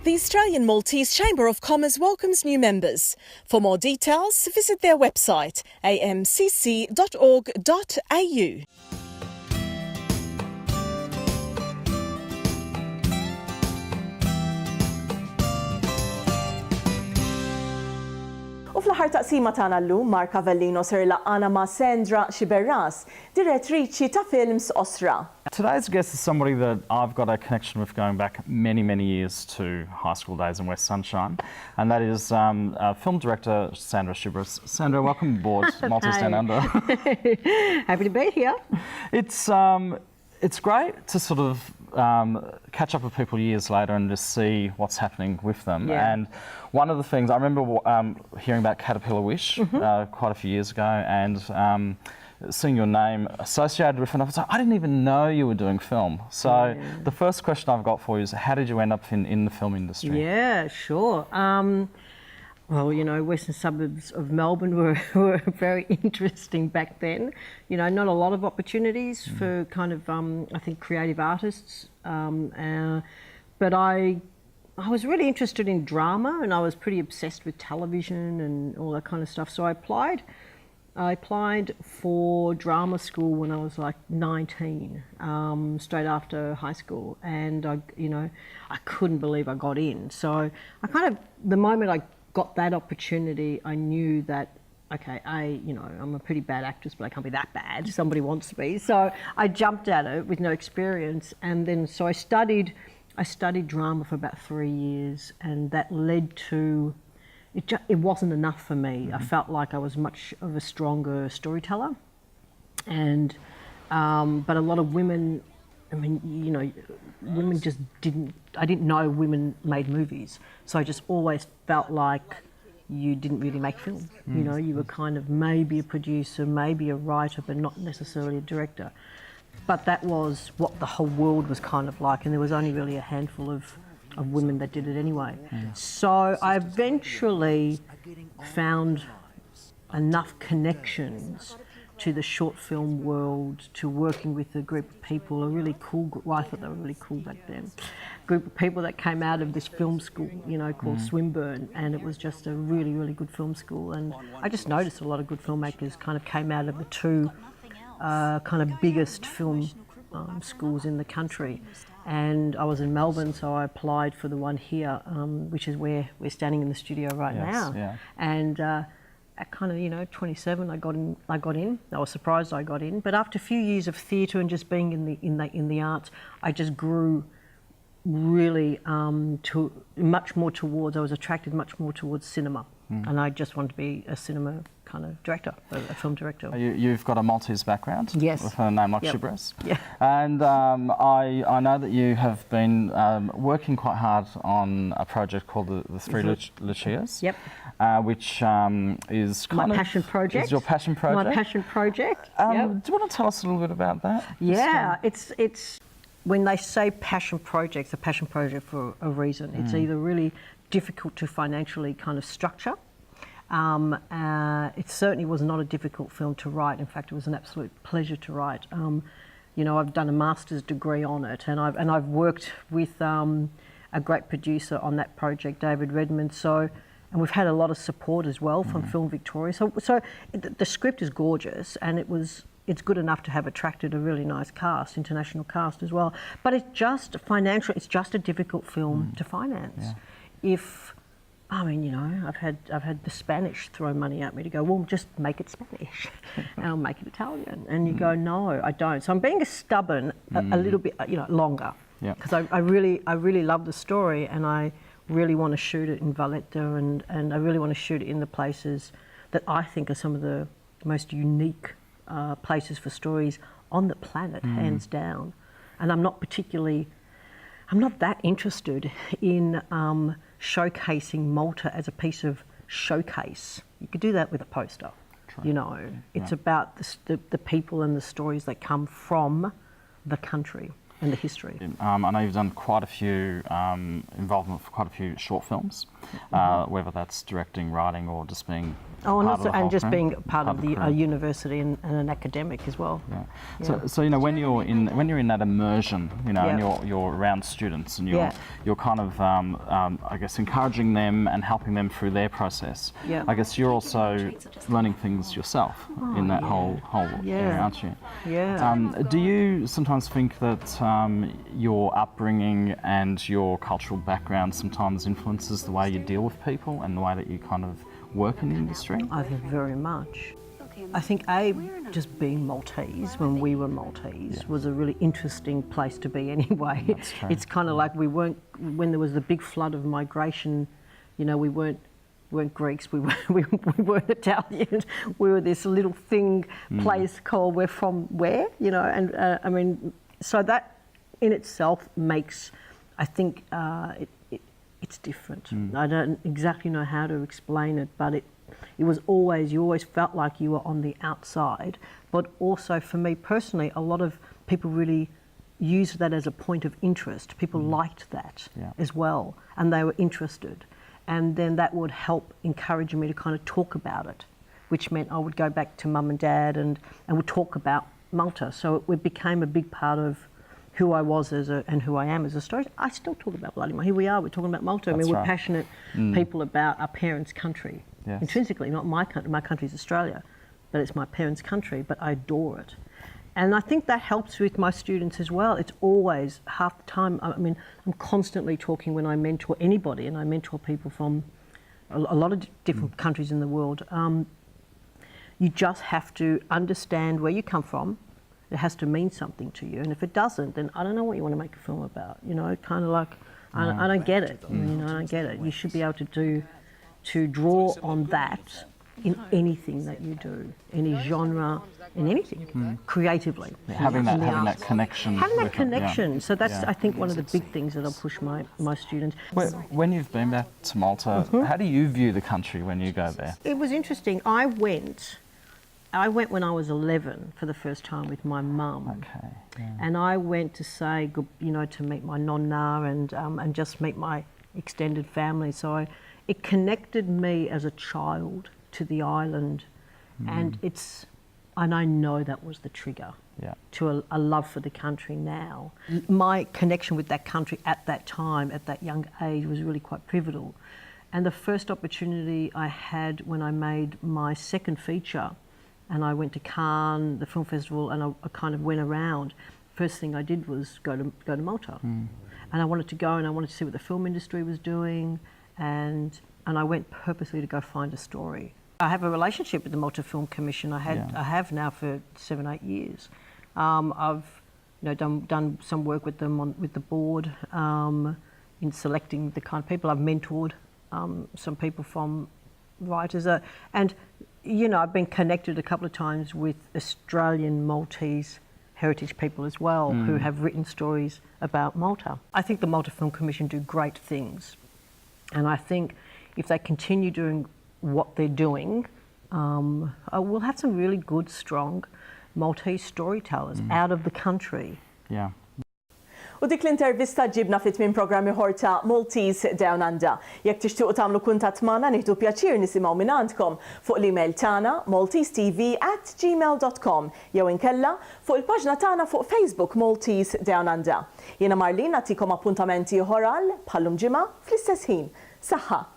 The Australian Maltese Chamber of Commerce welcomes new members. For more details, visit their website amcc.org.au. U fl-aħħar taqsima tagħna llum Mark Avellino ser laqgħana ma' Sandra Sciberras, direttriċi ta' films Osra. Today's guest is somebody that I've got a connection with going back many, many years to high school days in West Sunshine, and that is film director Sandra Sciberras. Sandra, welcome aboard Maltese Down Under. Happy to be here. It's great to sort of catch up with people years later and just see what's happening with them. Yeah. And one of the things, I remember hearing about Caterpillar Wish quite a few years ago, and seeing your name associated with it, I was like, I didn't even know you were doing film. So the first question I've got for you is, how did you end up in the film industry? Yeah, sure. Well, you know, western suburbs of Melbourne were very interesting back then. You know, not a lot of opportunities for kind of, I think, creative artists. But I was really interested in drama, and I was pretty obsessed with television and all that kind of stuff. So I applied for drama school when I was like 19, straight after high school, and I couldn't believe I got in. So the moment I got that opportunity, I knew that, okay, I'm a pretty bad actress, but I can't be that bad. Somebody wants me. So I jumped at it with no experience. And then, so I studied drama for about 3 years, and that led to, it wasn't enough for me. I felt like I was much of a stronger storyteller. And, but a lot of women, I mean, you know, women just I didn't know women made movies. So I just always felt like you didn't really make films. You know, you were kind of maybe a producer, maybe a writer, but not necessarily a director. But that was what the whole world was kind of like, and there was only really a handful of women that did it anyway. So I eventually found enough connections to the short film world, to working with a group of people, a really cool group. Well, I thought they were really cool back then. Group of people that came out of this film school, you know, called Swinburne, and it was just a really, really good film school. And I just noticed a lot of good filmmakers kind of came out of the two kind of biggest film schools in the country. And I was in Melbourne, so I applied for the one here, which is where we're standing in the studio right now. Yeah. And at kind of, 27, I got in. I was surprised I got in. But after a few years of theatre and just being in the arts, I just grew really I was attracted much more towards cinema, and I just wanted to be a cinema kind of director, a film director. You've got a Maltese background, yes, with a name like Sciberras. Yeah. And I know that you have been working quite hard on a project called the Three Lucias. Yep. Which is kind my passion project. Is your passion project? My passion project. Do you want to tell us a little bit about that? Yeah, it's when they say passion projects, a passion project for a reason. It's either really difficult to financially kind of structure. It certainly was not a difficult film to write. In fact, it was an absolute pleasure to write. I've done a master's degree on it, and I've worked with a great producer on that project, David Redmond. And we've had a lot of support as well from Film Victoria. So the script is gorgeous, and it's good enough to have attracted a really nice cast, international cast as well. But it's just financial. It's just a difficult film to finance. Yeah. I've had the Spanish throw money at me to go, well, just make it Spanish, and I'll make it Italian. And you go, no, I don't. So I'm being stubborn a little bit, longer, because I really love the story, and I really want to shoot it in Valletta, and I really want to shoot it in the places that I think are some of the most unique places for stories on the planet, hands down. And I'm not that interested in showcasing Malta as a piece of showcase. You could do that with a poster. True. It's about the people and the stories that come from the country and the history. I know you've done quite a few involvement for quite a few short films, whether that's directing, writing, or just being Oh, and, part of the and whole just crew? being part of the the crew. university and an academic as well. Yeah. So you know, when you're in that immersion, you know, and Yeah. you're around students, and Yeah. you're kind of I guess encouraging them and helping them through their process. Yeah. I guess you're also learning things yourself in that whole area, aren't you? Yeah. Do you sometimes think that your upbringing and your cultural background sometimes influences the way you deal with people and the way that you kind of work in the industry? I think very much. I think just being Maltese when we were Maltese was a really interesting place to be anyway. That's true. It's kind of like we weren't, when there was the big flood of migration, you know, we weren't Greeks, we weren't Italians, we were this little thing place called we're from where, you know, and I mean, so that in itself makes, I think it's different. I don't exactly know how to explain it, but it was always, you always felt like you were on the outside, but also for me personally, a lot of people really used that as a point of interest. People liked that as well, and they were interested. And then that would help encourage me to kind of talk about it, which meant I would go back to mum and dad and would talk about Malta. So it became a big part of who I was and who I am as a story. I still talk about bloody Malta. Here we are, we're talking about Malta. I mean, we're passionate people about our parents' country. Yes. Intrinsically, not my country. My country is Australia, but it's my parents' country, but I adore it. And I think that helps with my students as well. It's always half the time, I mean, I'm constantly talking when I mentor anybody, and I mentor people from a lot of different countries in the world. You just have to understand where you come from. It has to mean something to you. And if it doesn't, then I don't know what you want to make a film about. You know, kind of like, I don't get it. You know, I don't get it. You should be able to draw on that in anything that you do, any genre, in anything, creatively. Having that connection. Having that with it, connection. So that's, I think, one of the big things that I'll push my students. When you've been back to Malta, how do you view the country when you go there? It was interesting. I went when I was 11 for the first time with my mum. Okay. Yeah. And I went to say, you know, to meet my nonna and just meet my extended family. So it connected me as a child to the island, and I know that was the trigger to a love for the country now. My connection with that country at that time, at that young age, was really quite pivotal. And the first opportunity I had when I made my second feature, and I went to Cannes, the film festival, and I kind of went around. First thing I did was go to Malta, and I wanted to go and I wanted to see what the film industry was doing, and I went purposely to go find a story. I have a relationship with the Malta Film Commission. I have now for 7-8 years. I've done some work with them with the board in selecting the kind of people. I've mentored some people from writers, and you know, I've been connected a couple of times with Australian Maltese heritage people as well who have written stories about Malta. I think the Malta Film Commission do great things, and I think if they continue doing what they're doing, we'll have some really good, strong Maltese storytellers out of the country. Yeah. U dik l-intervista ġibna fit minn programmi ħorta Maltese Down Under. Jekk tixtiequ tagħmlu kuntatt magħna nieħdu pjaċir nisimgħu minn għandkom fuq l-email tagħna maltesetv@gmail.com jew inkella fuq il-paġna tagħna fuq Facebook Maltese Down Under. Jiena Marlin nagħtikom appuntamenti oħra bħallum ġimgħa fl-istess ħin. Saħħa!